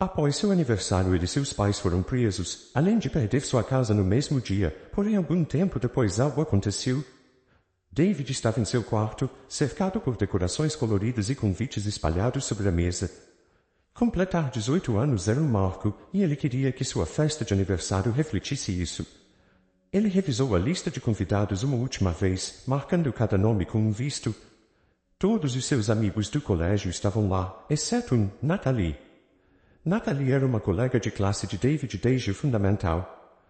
Após seu aniversário, ele e seus pais foram presos, além de perder sua casa no mesmo dia, porém algum tempo depois algo aconteceu. David estava em seu quarto, cercado por decorações coloridas e convites espalhados sobre a mesa. Completar 18 anos era um marco, e ele queria que sua festa de aniversário refletisse isso. Ele revisou a lista de convidados uma última vez, marcando cada nome com um visto. Todos os seus amigos do colégio estavam lá, exceto Natalie. Natalie era uma colega de classe de David desde o fundamental.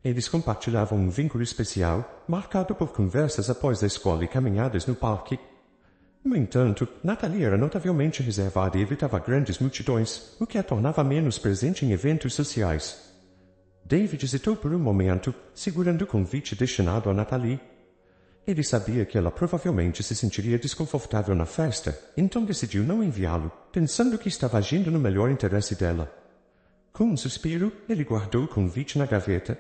Eles compartilhavam um vínculo especial, marcado por conversas após a escola e caminhadas no parque. No entanto, Natalie era notavelmente reservada e evitava grandes multidões, o que a tornava menos presente em eventos sociais. David hesitou por um momento, segurando o convite destinado a Natalie. Ele sabia que ela provavelmente se sentiria desconfortável na festa, então decidiu não enviá-lo, pensando que estava agindo no melhor interesse dela. Com um suspiro, ele guardou o convite na gaveta.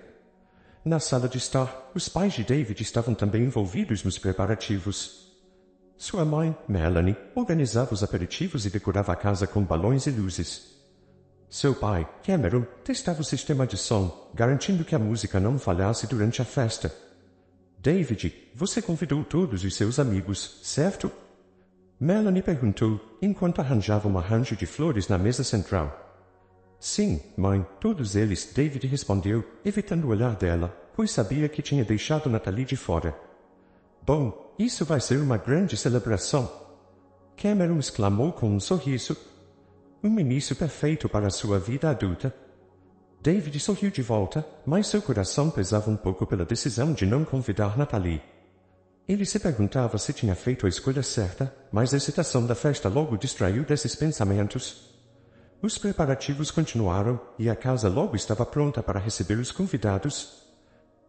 Na sala de estar, os pais de David estavam também envolvidos nos preparativos. Sua mãe, Melanie, organizava os aperitivos e decorava a casa com balões e luzes. Seu pai, Cameron, testava o sistema de som, garantindo que a música não falhasse durante a festa. David, você convidou todos os seus amigos, certo? Melanie perguntou, enquanto arranjava um arranjo de flores na mesa central. Sim, mãe, todos eles, David respondeu, evitando o olhar dela, pois sabia que tinha deixado Natalie de fora. Bom, isso vai ser uma grande celebração. Cameron exclamou com um sorriso. Um início perfeito para sua vida adulta. David sorriu de volta, mas seu coração pesava um pouco pela decisão de não convidar Natalie. Ele se perguntava se tinha feito a escolha certa, mas a excitação da festa logo distraiu desses pensamentos. Os preparativos continuaram, e a casa logo estava pronta para receber os convidados.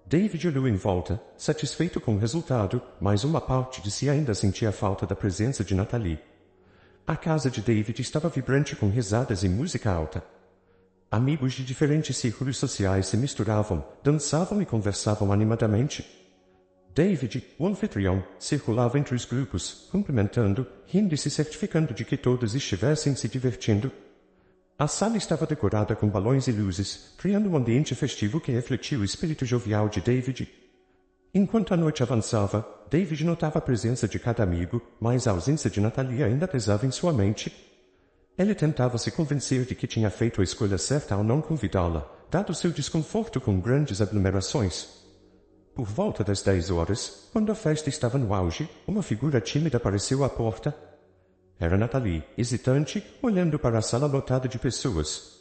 David olhou em volta, satisfeito com o resultado, mas uma parte de si ainda sentia falta da presença de Natalie. A casa de David estava vibrante com risadas e música alta. Amigos de diferentes círculos sociais se misturavam, dançavam e conversavam animadamente. David, o anfitrião, circulava entre os grupos, cumprimentando, rindo e se certificando de que todos estivessem se divertindo. A sala estava decorada com balões e luzes, criando um ambiente festivo que refletia o espírito jovial de David. Enquanto a noite avançava, David notava a presença de cada amigo, mas a ausência de Natalie ainda pesava em sua mente. Ele tentava se convencer de que tinha feito a escolha certa ao não convidá-la, dado seu desconforto com grandes aglomerações. Por volta das 10 horas, quando a festa estava no auge, uma figura tímida apareceu à porta. Era Natalie, hesitante, olhando para a sala lotada de pessoas.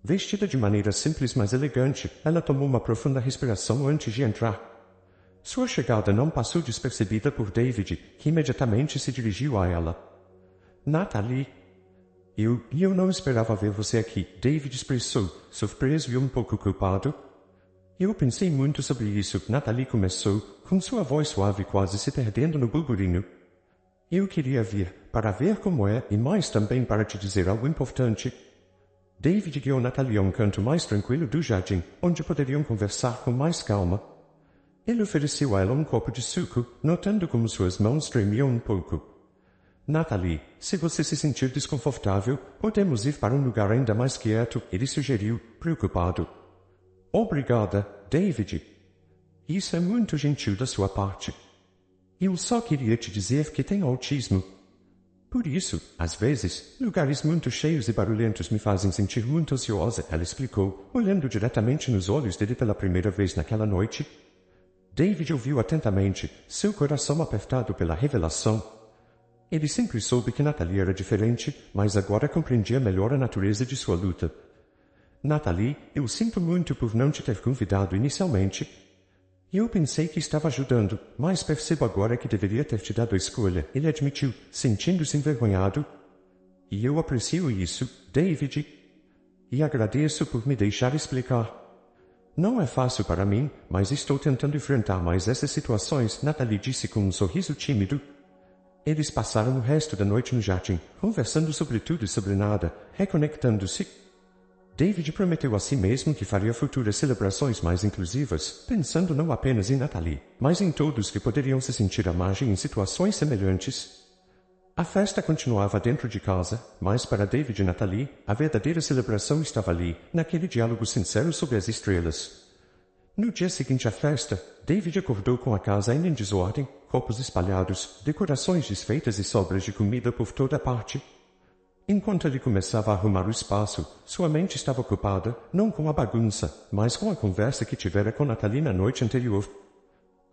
Vestida de maneira simples mas elegante, ela tomou uma profunda respiração antes de entrar. Sua chegada não passou despercebida por David, que imediatamente se dirigiu a ela. Natalie. Eu não esperava ver você aqui, David expressou, surpreso e um pouco culpado. Eu pensei muito sobre isso, Natalie começou, com sua voz suave quase se perdendo no burburinho. Eu queria vir, para ver como é, e mais também para te dizer algo importante. David guiou Natalie a um canto mais tranquilo do jardim, onde poderiam conversar com mais calma. Ele ofereceu a ela um copo de suco, notando como suas mãos tremiam um pouco. Natalie, se você se sentir desconfortável, podemos ir para um lugar ainda mais quieto, ele sugeriu, preocupado. Obrigada, David. Isso é muito gentil da sua parte. Eu só queria te dizer que tenho autismo. Por isso, às vezes, lugares muito cheios e barulhentos me fazem sentir muito ansiosa, ela explicou, olhando diretamente nos olhos dele pela primeira vez naquela noite. David ouviu atentamente, seu coração apertado pela revelação. Ele sempre soube que Natalie era diferente, mas agora compreendia melhor a natureza de sua luta. Natalie, eu sinto muito por não te ter convidado inicialmente. Eu pensei que estava ajudando, mas percebo agora que deveria ter te dado a escolha, ele admitiu, sentindo-se envergonhado. E eu aprecio isso, David. E agradeço por me deixar explicar. Não é fácil para mim, mas estou tentando enfrentar mais essas situações, Natalie disse com um sorriso tímido. Eles passaram o resto da noite no jardim, conversando sobre tudo e sobre nada, reconectando-se. David prometeu a si mesmo que faria futuras celebrações mais inclusivas, pensando não apenas em Natalie, mas em todos que poderiam se sentir à margem em situações semelhantes. A festa continuava dentro de casa, mas para David e Natalie, a verdadeira celebração estava ali, naquele diálogo sincero sobre as estrelas. No dia seguinte à festa, David acordou com a casa ainda em desordem, copos espalhados, decorações desfeitas e sobras de comida por toda parte. Enquanto ele começava a arrumar o espaço, sua mente estava ocupada, não com a bagunça, mas com a conversa que tivera com Natalie na noite anterior.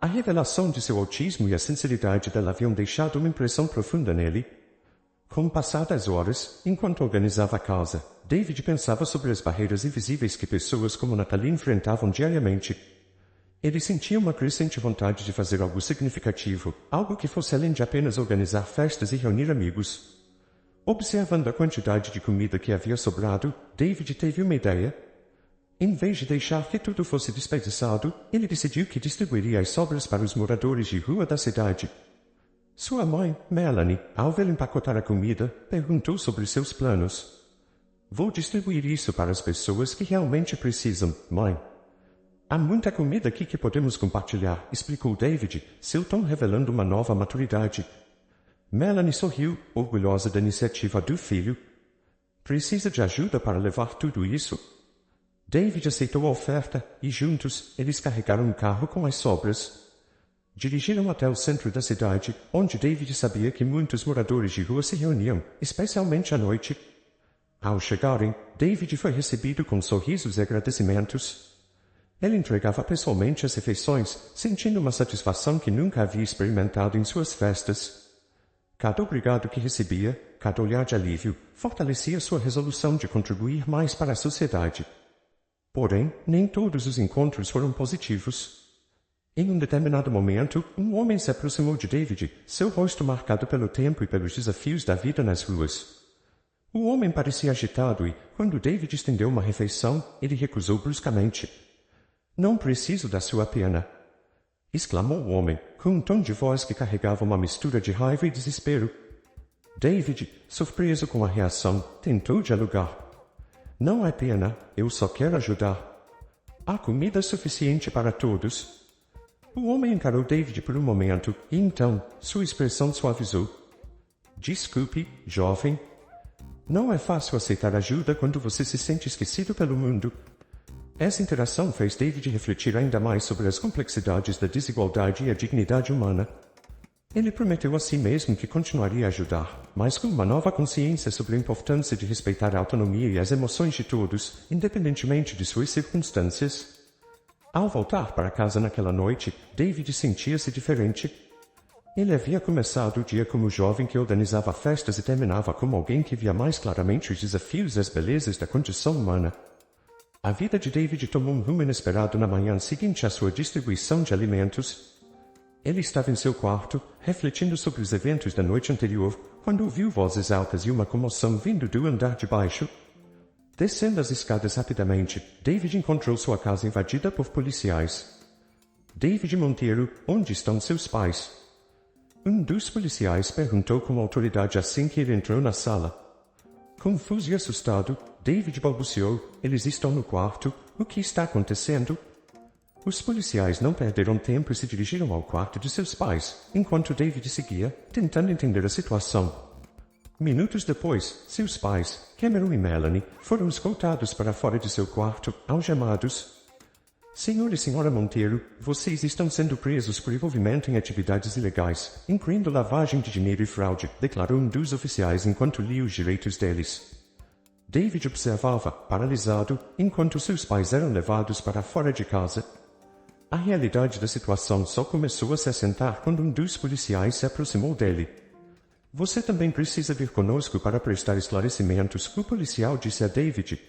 A revelação de seu autismo e a sinceridade dela haviam deixado uma impressão profunda nele. Com passadas horas, enquanto organizava a casa, David pensava sobre as barreiras invisíveis que pessoas como Natalie enfrentavam diariamente. Ele sentia uma crescente vontade de fazer algo significativo, algo que fosse além de apenas organizar festas e reunir amigos. Observando a quantidade de comida que havia sobrado, David teve uma ideia. Em vez de deixar que tudo fosse desperdiçado, ele decidiu que distribuiria as sobras para os moradores de rua da cidade. Sua mãe, Melanie, ao vê-lo empacotar a comida, perguntou sobre seus planos. Vou distribuir isso para as pessoas que realmente precisam, mãe. Há muita comida aqui que podemos compartilhar, explicou David, seu tom revelando uma nova maturidade. Melanie sorriu, orgulhosa da iniciativa do filho. Precisa de ajuda para levar tudo isso? David aceitou a oferta e, juntos, eles carregaram um carro com as sobras. Dirigiram até o centro da cidade, onde David sabia que muitos moradores de rua se reuniam, especialmente à noite. Ao chegarem, David foi recebido com sorrisos e agradecimentos. Ele entregava pessoalmente as refeições, sentindo uma satisfação que nunca havia experimentado em suas festas. Cada obrigado que recebia, cada olhar de alívio, fortalecia sua resolução de contribuir mais para a sociedade. Porém, nem todos os encontros foram positivos. Em um determinado momento, um homem se aproximou de David, seu rosto marcado pelo tempo e pelos desafios da vida nas ruas. O homem parecia agitado e, quando David estendeu uma refeição, ele recusou bruscamente. Não preciso da sua pena, exclamou o homem, com um tom de voz que carregava uma mistura de raiva e desespero. David, surpreso com a reação, tentou dialogar. Não é pena, eu só quero ajudar. Há comida suficiente para todos. O homem encarou David por um momento, e então, sua expressão suavizou. Desculpe, jovem. Não é fácil aceitar ajuda quando você se sente esquecido pelo mundo. Essa interação fez David refletir ainda mais sobre as complexidades da desigualdade e a dignidade humana. Ele prometeu a si mesmo que continuaria a ajudar, mas com uma nova consciência sobre a importância de respeitar a autonomia e as emoções de todos, independentemente de suas circunstâncias. Ao voltar para casa naquela noite, David sentia-se diferente. Ele havia começado o dia como jovem que organizava festas e terminava como alguém que via mais claramente os desafios e as belezas da condição humana. A vida de David tomou um rumo inesperado na manhã seguinte à sua distribuição de alimentos. Ele estava em seu quarto, refletindo sobre os eventos da noite anterior, quando ouviu vozes altas e uma comoção vindo do andar de baixo. Descendo as escadas rapidamente, David encontrou sua casa invadida por policiais. David Monteiro, onde estão seus pais? Um dos policiais perguntou com autoridade assim que ele entrou na sala. Confuso e assustado, David balbuciou, eles estão no quarto, o que está acontecendo? Os policiais não perderam tempo e se dirigiram ao quarto de seus pais, enquanto David seguia, tentando entender a situação. Minutos depois, seus pais, Cameron e Melanie, foram escoltados para fora de seu quarto, algemados. Senhor e senhora Monteiro, vocês estão sendo presos por envolvimento em atividades ilegais, incluindo lavagem de dinheiro e fraude, declarou um dos oficiais enquanto lia os direitos deles. David observava, paralisado, enquanto seus pais eram levados para fora de casa. A realidade da situação só começou a se assentar quando um dos policiais se aproximou dele. Você também precisa vir conosco para prestar esclarecimentos, o policial disse a David.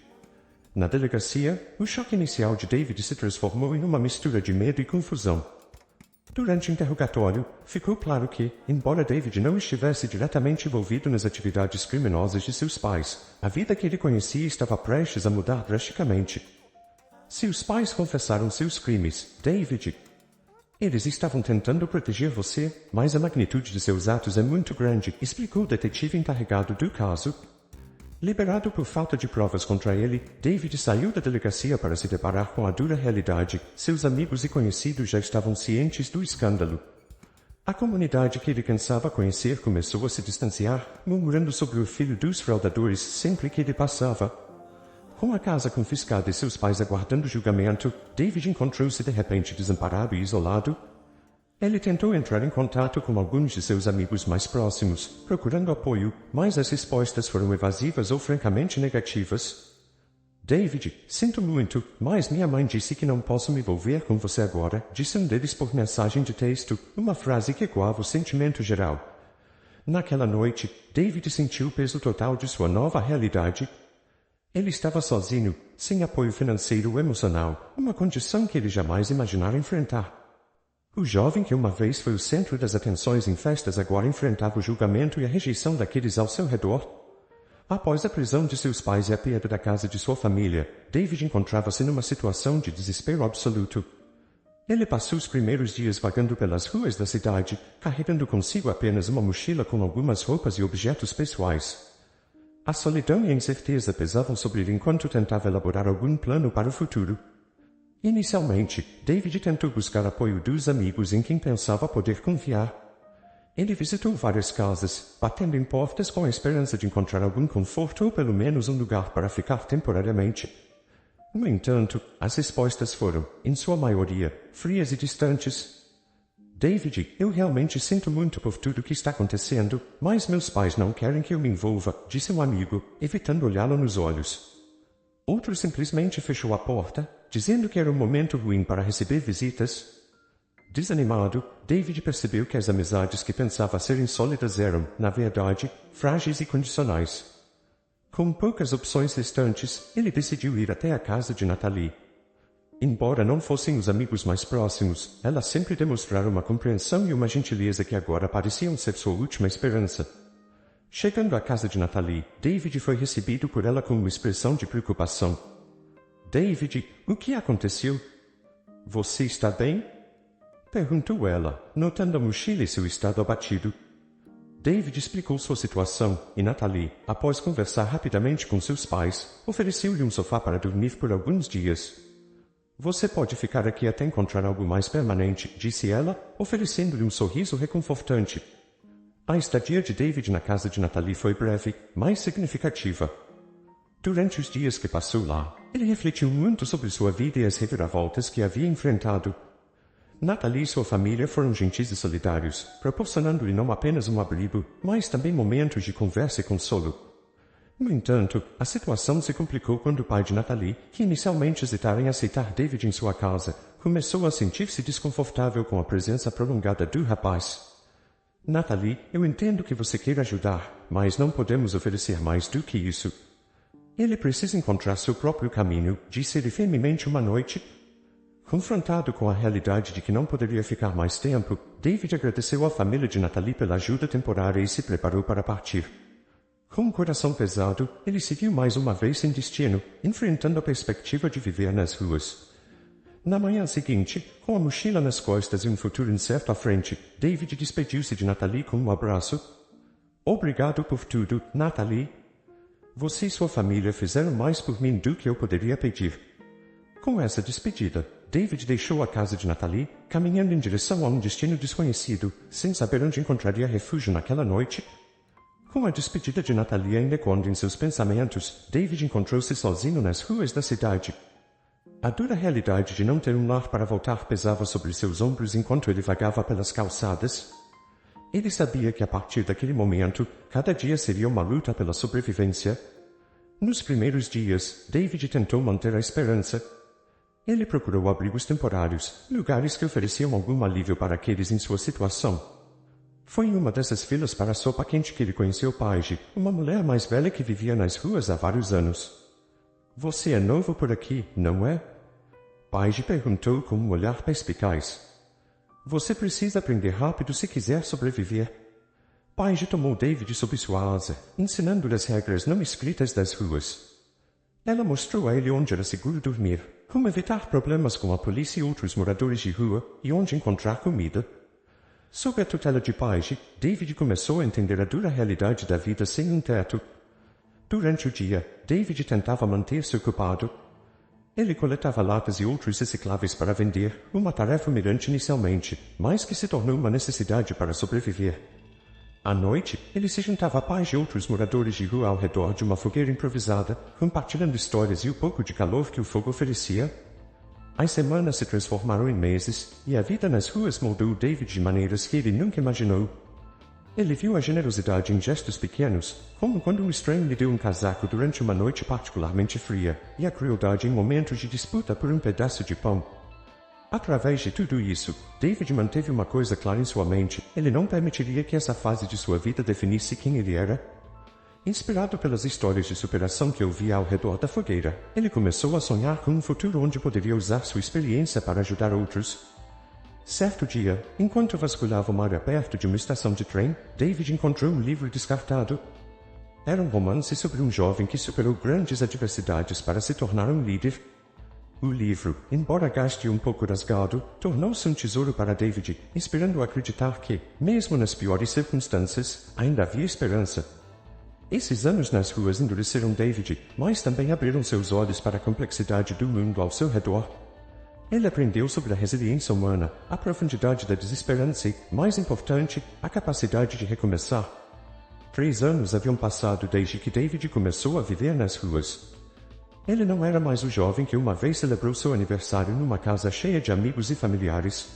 Na delegacia, o choque inicial de David se transformou em uma mistura de medo e confusão. Durante o interrogatório, ficou claro que, embora David não estivesse diretamente envolvido nas atividades criminosas de seus pais, a vida que ele conhecia estava prestes a mudar drasticamente. Seus pais confessaram seus crimes, David. Eles estavam tentando proteger você, mas a magnitude de seus atos é muito grande, explicou o detetive encarregado do caso. Liberado por falta de provas contra ele, David saiu da delegacia para se deparar com a dura realidade. Seus amigos e conhecidos já estavam cientes do escândalo. A comunidade que ele pensava conhecer começou a se distanciar, murmurando sobre o filho dos fraudadores sempre que ele passava. Com a casa confiscada e seus pais aguardando julgamento, David encontrou-se de repente desamparado e isolado. Ele tentou entrar em contato com alguns de seus amigos mais próximos, procurando apoio, mas as respostas foram evasivas ou francamente negativas. David, sinto muito, mas minha mãe disse que não posso me envolver com você agora, disse um deles por mensagem de texto, uma frase que ecoava o sentimento geral. Naquela noite, David sentiu o peso total de sua nova realidade. Ele estava sozinho, sem apoio financeiro ou emocional, uma condição que ele jamais imaginara enfrentar. O jovem que uma vez foi o centro das atenções em festas agora enfrentava o julgamento e a rejeição daqueles ao seu redor. Após a prisão de seus pais e a perda da casa de sua família, David encontrava-se numa situação de desespero absoluto. Ele passou os primeiros dias vagando pelas ruas da cidade, carregando consigo apenas uma mochila com algumas roupas e objetos pessoais. A solidão e a incerteza pesavam sobre ele enquanto tentava elaborar algum plano para o futuro. Inicialmente, David tentou buscar apoio dos amigos em quem pensava poder confiar. Ele visitou várias casas, batendo em portas com a esperança de encontrar algum conforto ou pelo menos um lugar para ficar temporariamente. No entanto, as respostas foram, em sua maioria, frias e distantes. David, eu realmente sinto muito por tudo que está acontecendo, mas meus pais não querem que eu me envolva, disse um amigo, evitando olhá-lo nos olhos. Outro simplesmente fechou a porta, dizendo que era um momento ruim para receber visitas. Desanimado, David percebeu que as amizades que pensava serem sólidas eram, na verdade, frágeis e condicionais. Com poucas opções restantes, ele decidiu ir até a casa de Natalie. Embora não fossem os amigos mais próximos, ela sempre demonstrara uma compreensão e uma gentileza que agora pareciam ser sua última esperança. Chegando à casa de Natalie, David foi recebido por ela com uma expressão de preocupação. David, o que aconteceu? Você está bem? Perguntou ela, notando a mochila e seu estado abatido. David explicou sua situação, e Natalie, após conversar rapidamente com seus pais, ofereceu-lhe um sofá para dormir por alguns dias. Você pode ficar aqui até encontrar algo mais permanente, disse ela, oferecendo-lhe um sorriso reconfortante. A estadia de David na casa de Natalie foi breve, mas significativa. Durante os dias que passou lá, ele refletiu muito sobre sua vida e as reviravoltas que havia enfrentado. Natalie e sua família foram gentis e solidários, proporcionando-lhe não apenas um abrigo, mas também momentos de conversa e consolo. No entanto, a situação se complicou quando o pai de Natalie, que inicialmente hesitara em aceitar David em sua casa, começou a sentir-se desconfortável com a presença prolongada do rapaz. Natalie, eu entendo que você queira ajudar, mas não podemos oferecer mais do que isso. Ele precisa encontrar seu próprio caminho, disse ele firmemente uma noite. Confrontado com a realidade de que não poderia ficar mais tempo, David agradeceu à família de Natalie pela ajuda temporária e se preparou para partir. Com o coração pesado, ele se viu mais uma vez sem destino, enfrentando a perspectiva de viver nas ruas. Na manhã seguinte, com a mochila nas costas e um futuro incerto à frente, David despediu-se de Natalie com um abraço. Obrigado por tudo, Natalie. Você e sua família fizeram mais por mim do que eu poderia pedir. Com essa despedida, David deixou a casa de Natalie, caminhando em direção a um destino desconhecido, sem saber onde encontraria refúgio naquela noite. Com a despedida de Natalie ainda ecoando em seus pensamentos, David encontrou-se sozinho nas ruas da cidade. A dura realidade de não ter um lar para voltar pesava sobre seus ombros enquanto ele vagava pelas calçadas. Ele sabia que a partir daquele momento, cada dia seria uma luta pela sobrevivência. Nos primeiros dias, David tentou manter a esperança. Ele procurou abrigos temporários, lugares que ofereciam algum alívio para aqueles em sua situação. Foi em uma dessas filas para a sopa quente que ele conheceu Paige, uma mulher mais velha que vivia nas ruas há vários anos. Você é novo por aqui, não é? Paige perguntou com um olhar perspicaz. Você precisa aprender rápido se quiser sobreviver. Paige tomou David sob sua asa, ensinando-lhe as regras não escritas das ruas. Ela mostrou a ele onde era seguro dormir, como evitar problemas com a polícia e outros moradores de rua, e onde encontrar comida. Sob a tutela de Paige, David começou a entender a dura realidade da vida sem um teto. Durante o dia, David tentava manter-se ocupado. Ele coletava latas e outros recicláveis para vender, uma tarefa humilhante inicialmente, mas que se tornou uma necessidade para sobreviver. À noite, ele se juntava a pais e outros moradores de rua ao redor de uma fogueira improvisada, compartilhando histórias e o pouco de calor que o fogo oferecia. As semanas se transformaram em meses, e a vida nas ruas moldou David de maneiras que ele nunca imaginou. Ele viu a generosidade em gestos pequenos, como quando um estranho lhe deu um casaco durante uma noite particularmente fria, e a crueldade em momentos de disputa por um pedaço de pão. Através de tudo isso, David manteve uma coisa clara em sua mente: ele não permitiria que essa fase de sua vida definisse quem ele era. Inspirado pelas histórias de superação que ouvia ao redor da fogueira, ele começou a sonhar com um futuro onde poderia usar sua experiência para ajudar outros. Certo dia, enquanto vasculhava uma área perto de uma estação de trem, David encontrou um livro descartado. Era um romance sobre um jovem que superou grandes adversidades para se tornar um líder. O livro, embora gaste um pouco rasgado, tornou-se um tesouro para David, inspirando-o a acreditar que, mesmo nas piores circunstâncias, ainda havia esperança. Esses anos nas ruas endureceram David, mas também abriram seus olhos para a complexidade do mundo ao seu redor. Ele aprendeu sobre a resiliência humana, a profundidade da desesperança e, mais importante, a capacidade de recomeçar. 3 anos haviam passado desde que David começou a viver nas ruas. Ele não era mais o jovem que uma vez celebrou seu aniversário numa casa cheia de amigos e familiares.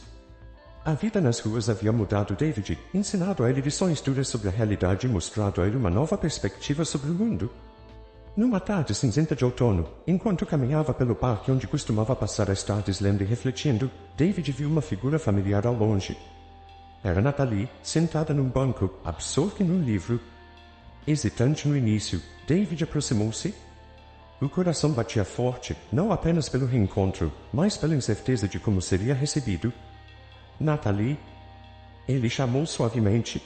A vida nas ruas havia mudado David, ensinado a ele lições duras sobre a realidade e mostrado a ele uma nova perspectiva sobre o mundo. Numa tarde cinzenta de outono, enquanto caminhava pelo parque onde costumava passar as tardes lendo e refletindo, David viu uma figura familiar ao longe. Era Natalie, sentada num banco, absorta num livro. Hesitante no início, David aproximou-se. O coração batia forte, não apenas pelo reencontro, mas pela incerteza de como seria recebido. Natalie? Ele chamou suavemente.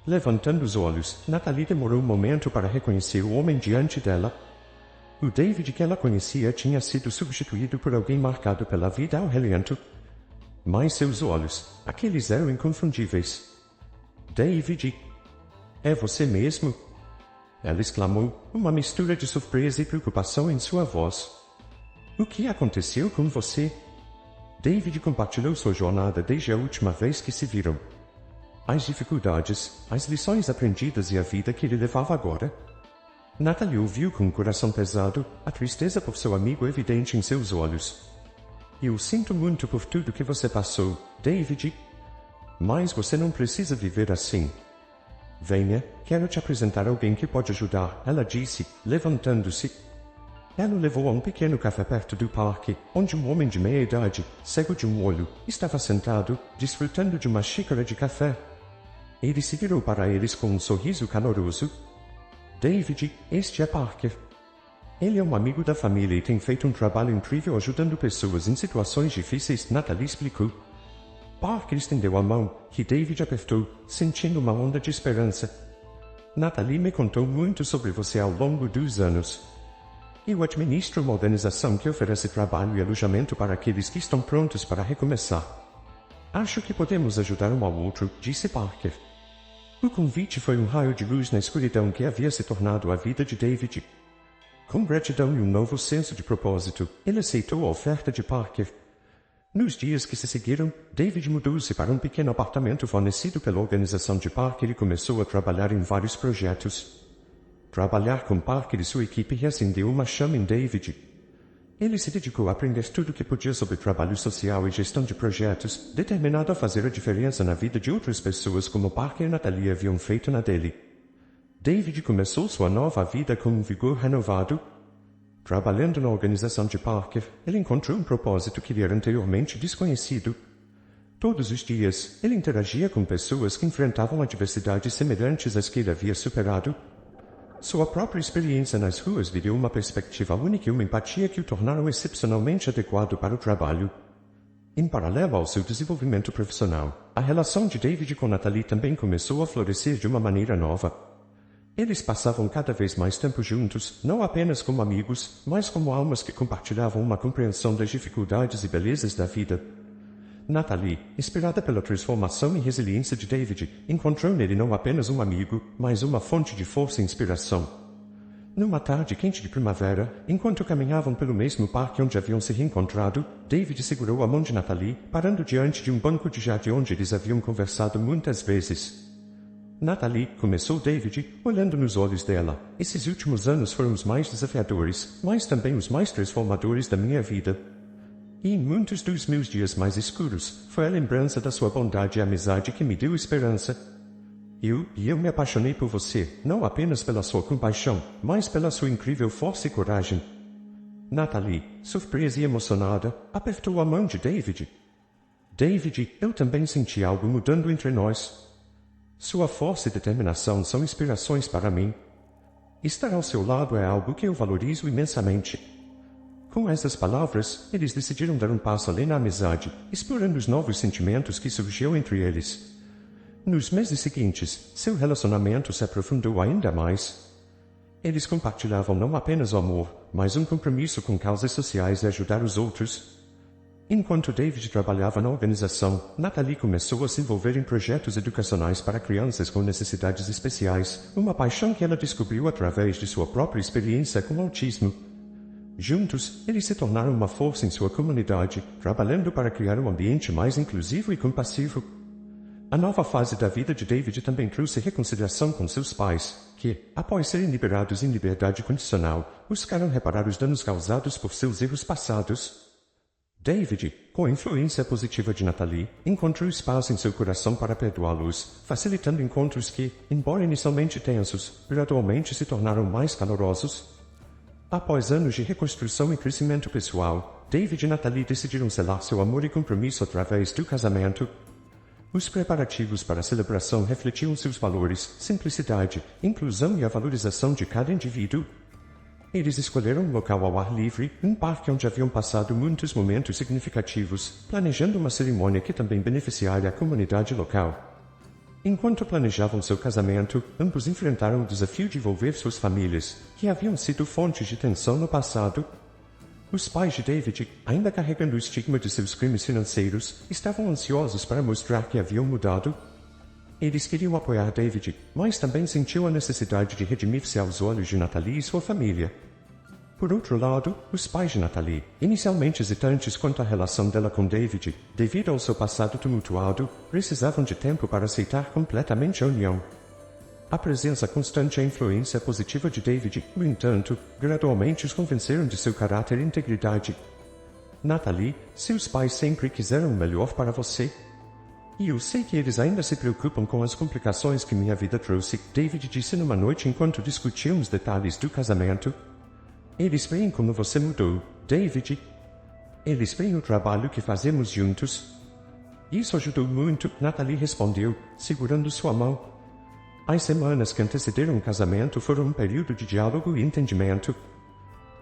Levantando os olhos, Natalie demorou um momento para reconhecer o homem diante dela. O David que ela conhecia tinha sido substituído por alguém marcado pela vida ao relento. Mas seus olhos, aqueles eram inconfundíveis. David, é você mesmo? Ela exclamou, uma mistura de surpresa e preocupação em sua voz. O que aconteceu com você? David compartilhou sua jornada desde a última vez que se viram. As dificuldades, as lições aprendidas e a vida que ele levava agora. Natalie ouviu com o coração pesado, a tristeza por seu amigo evidente em seus olhos. Eu sinto muito por tudo que você passou, David. Mas você não precisa viver assim. Venha, quero te apresentar alguém que pode ajudar, ela disse, levantando-se. Ela o levou a um pequeno café perto do parque, onde um homem de meia-idade, cego de um olho, estava sentado, desfrutando de uma xícara de café. Ele se virou para eles com um sorriso caloroso. David, este é Parker. Ele é um amigo da família e tem feito um trabalho incrível ajudando pessoas em situações difíceis, Natalie explicou. Parker estendeu a mão, que David apertou, sentindo uma onda de esperança. Natalie me contou muito sobre você ao longo dos anos. Eu administro uma organização que oferece trabalho e alojamento para aqueles que estão prontos para recomeçar. Acho que podemos ajudar um ao outro, disse Parker. O convite foi um raio de luz na escuridão que havia se tornado a vida de David. Com gratidão e um novo senso de propósito, ele aceitou a oferta de Parker. Nos dias que se seguiram, David mudou-se para um pequeno apartamento fornecido pela organização de Parker e começou a trabalhar em vários projetos. Trabalhar com Parker e sua equipe reacendeu uma chama em David. Ele se dedicou a aprender tudo o que podia sobre trabalho social e gestão de projetos, determinado a fazer a diferença na vida de outras pessoas como Parker e Natalie haviam feito na dele. David começou sua nova vida com um vigor renovado. Trabalhando na organização de Parker, ele encontrou um propósito que lhe era anteriormente desconhecido. Todos os dias, ele interagia com pessoas que enfrentavam adversidades semelhantes às que ele havia superado. Sua própria experiência nas ruas lhe deu uma perspectiva única e uma empatia que o tornaram excepcionalmente adequado para o trabalho. Em paralelo ao seu desenvolvimento profissional, a relação de David com Natalie também começou a florescer de uma maneira nova. Eles passavam cada vez mais tempo juntos, não apenas como amigos, mas como almas que compartilhavam uma compreensão das dificuldades e belezas da vida. Natalie, inspirada pela transformação e resiliência de David, encontrou nele não apenas um amigo, mas uma fonte de força e inspiração. Numa tarde quente de primavera, enquanto caminhavam pelo mesmo parque onde haviam se reencontrado, David segurou a mão de Natalie, parando diante de um banco de jardim onde eles haviam conversado muitas vezes. Natalie, começou David, olhando nos olhos dela, esses últimos anos foram os mais desafiadores, mas também os mais transformadores da minha vida. E em muitos dos meus dias mais escuros, foi a lembrança da sua bondade e amizade que me deu esperança. Eu me apaixonei por você, não apenas pela sua compaixão, mas pela sua incrível força e coragem. Natalie, surpresa e emocionada, apertou a mão de David. David, eu também senti algo mudando entre nós. Sua força e determinação são inspirações para mim. Estar ao seu lado é algo que eu valorizo imensamente. Com essas palavras, eles decidiram dar um passo além na amizade, explorando os novos sentimentos que surgiam entre eles. Nos meses seguintes, seu relacionamento se aprofundou ainda mais. Eles compartilhavam não apenas o amor, mas um compromisso com causas sociais e ajudar os outros. Enquanto David trabalhava na organização, Natalie começou a se envolver em projetos educacionais para crianças com necessidades especiais, uma paixão que ela descobriu através de sua própria experiência com autismo. Juntos, eles se tornaram uma força em sua comunidade, trabalhando para criar um ambiente mais inclusivo e compassivo. A nova fase da vida de David também trouxe reconciliação com seus pais, que, após serem liberados em liberdade condicional, buscaram reparar os danos causados por seus erros passados. David, com a influência positiva de Natalie, encontrou espaço em seu coração para perdoá-los, facilitando encontros que, embora inicialmente tensos, gradualmente se tornaram mais calorosos. Após anos de reconstrução e crescimento pessoal, David e Natalie decidiram selar seu amor e compromisso através do casamento. Os preparativos para a celebração refletiam seus valores, simplicidade, inclusão e a valorização de cada indivíduo. Eles escolheram um local ao ar livre, um parque onde haviam passado muitos momentos significativos, planejando uma cerimônia que também beneficiaria a comunidade local. Enquanto planejavam seu casamento, ambos enfrentaram o desafio de envolver suas famílias, que haviam sido fontes de tensão no passado. Os pais de David, ainda carregando o estigma de seus crimes financeiros, estavam ansiosos para mostrar que haviam mudado. Eles queriam apoiar David, mas também sentiam a necessidade de redimir-se aos olhos de Natalie e sua família. Por outro lado, os pais de Natalie, inicialmente hesitantes quanto à relação dela com David, devido ao seu passado tumultuado, precisavam de tempo para aceitar completamente a união. A presença constante e a influência positiva de David, no entanto, gradualmente os convenceram de seu caráter e integridade. Natalie, seus pais sempre quiseram o melhor para você. E eu sei que eles ainda se preocupam com as complicações que minha vida trouxe, David disse numa noite enquanto discutiam os detalhes do casamento. Eles veem como você mudou, David. Eles veem o trabalho que fazemos juntos. Isso ajudou muito, Natalie respondeu, segurando sua mão. As semanas que antecederam o casamento foram um período de diálogo e entendimento.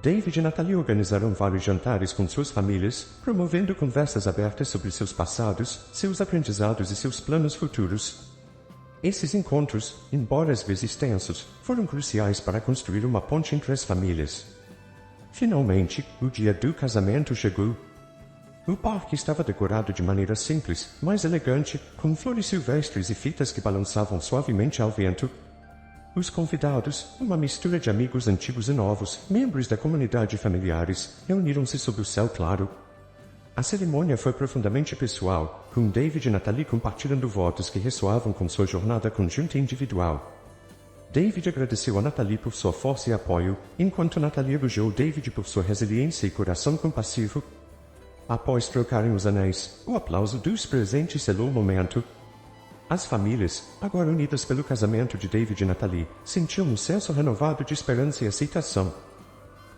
David e Natalie organizaram vários jantares com suas famílias, promovendo conversas abertas sobre seus passados, seus aprendizados e seus planos futuros. Esses encontros, embora às vezes tensos, foram cruciais para construir uma ponte entre as famílias. Finalmente, o dia do casamento chegou. O parque estava decorado de maneira simples, mas elegante, com flores silvestres e fitas que balançavam suavemente ao vento. Os convidados, uma mistura de amigos antigos e novos, membros da comunidade e familiares, reuniram-se sob o céu claro. A cerimônia foi profundamente pessoal, com David e Natalie compartilhando votos que ressoavam com sua jornada conjunta e individual. David agradeceu a Natalie por sua força e apoio, enquanto Natalie elogiou David por sua resiliência e coração compassivo. Após trocarem os anéis, o aplauso dos presentes selou o momento. As famílias, agora unidas pelo casamento de David e Natalie, sentiam um senso renovado de esperança e aceitação.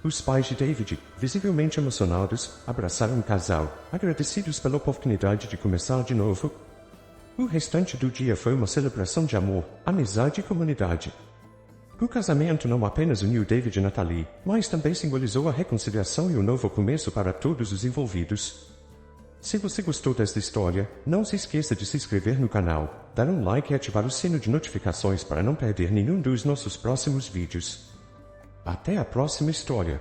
Os pais de David, visivelmente emocionados, abraçaram o casal, agradecidos pela oportunidade de começar de novo. O restante do dia foi uma celebração de amor, amizade e comunidade. O casamento não apenas uniu David e Natalie, mas também simbolizou a reconciliação e o novo começo para todos os envolvidos. Se você gostou desta história, não se esqueça de se inscrever no canal, dar um like e ativar o sino de notificações para não perder nenhum dos nossos próximos vídeos. Até a próxima história!